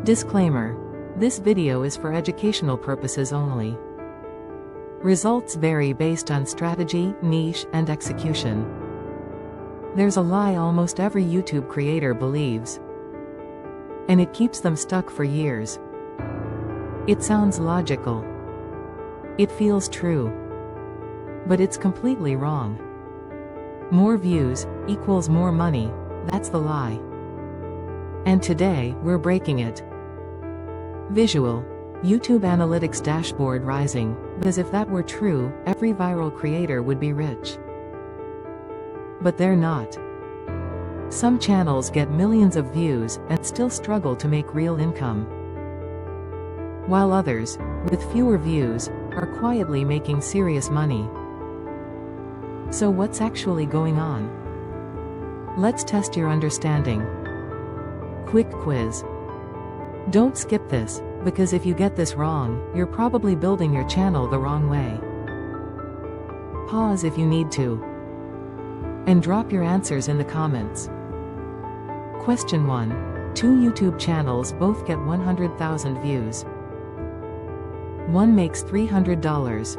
Disclaimer: this video is for educational purposes only. Results vary based on strategy, niche, and execution. There's a lie almost every YouTube creator believes, and it keeps them stuck for years. It sounds logical. It feels true. But it's completely wrong. More views equals more money. That's the lie. And today, we're breaking it. Visual. YouTube Analytics dashboard rising, as if that were true, every viral creator would be rich. But they're not. Some channels get millions of views and still struggle to make real income, while others, with fewer views, are quietly making serious money. So what's actually going on? Let's test your understanding. Quick quiz. Don't skip this, because if you get this wrong, you're probably building your channel the wrong way. Pause if you need to, and drop your answers in the comments. Question 1. Two YouTube channels both get 100,000 views. One makes $300.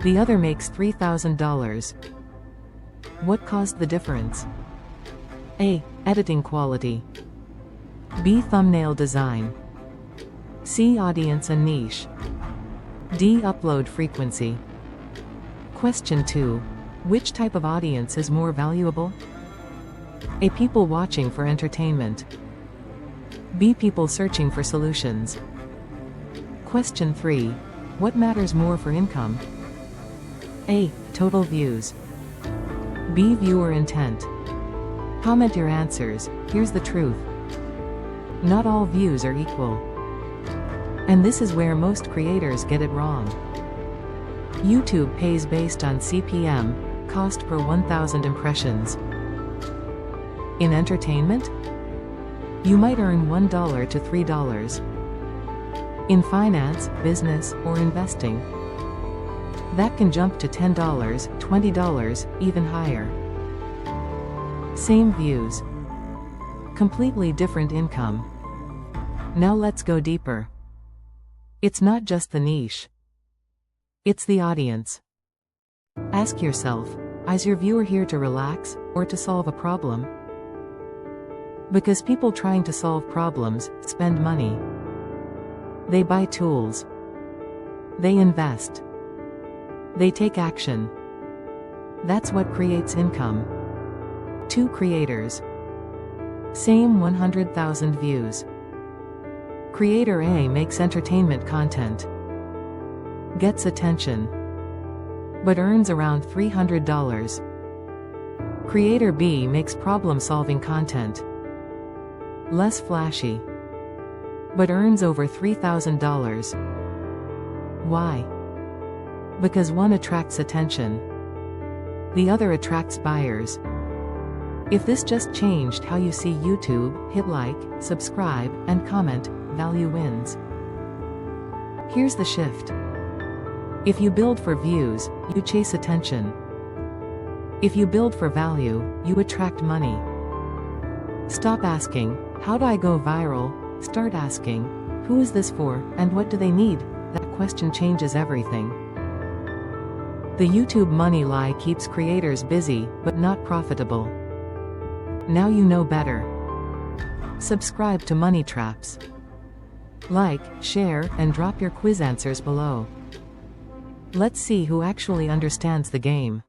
The other makes $3,000. What caused the difference? A. Editing quality. B. Thumbnail design. C. Audience and niche. D. Upload frequency. Question 2. Which type of audience is more valuable? A. People watching for entertainment. B. People searching for solutions. Question 3. What matters more for income? A. Total views. B. Viewer intent. Comment your answers. Here's the truth. Not all views are equal. And this is where most creators get it wrong. YouTube pays based on CPM, cost per 1,000 impressions. In entertainment, you might earn $1 to $3. In finance, business, or investing, that can jump to $10, $20, even higher. Same views, completely different income. Now let's go deeper. It's not just the niche. It's the audience. Ask yourself, is your viewer here to relax, or to solve a problem? Because people trying to solve problems spend money. They buy tools. They invest. They take action. That's what creates income. Two creators. Same 100,000 views. Creator A makes entertainment content, gets attention, but earns around $300. Creator B makes problem-solving content, less flashy, but earns over $3,000. Why? Because one attracts attention, the other attracts buyers. If this just changed how you see YouTube, hit like, subscribe, and comment. Value wins. Here's the shift. If you build for views, you chase attention. If you build for value, you attract money. Stop asking, how do I go viral? Start asking, who is this for, and what do they need? That question changes everything. The YouTube money lie keeps creators busy, but not profitable. Now you know better. Subscribe to Money Traps. Like, share, and drop your quiz answers below. Let's see who actually understands the game.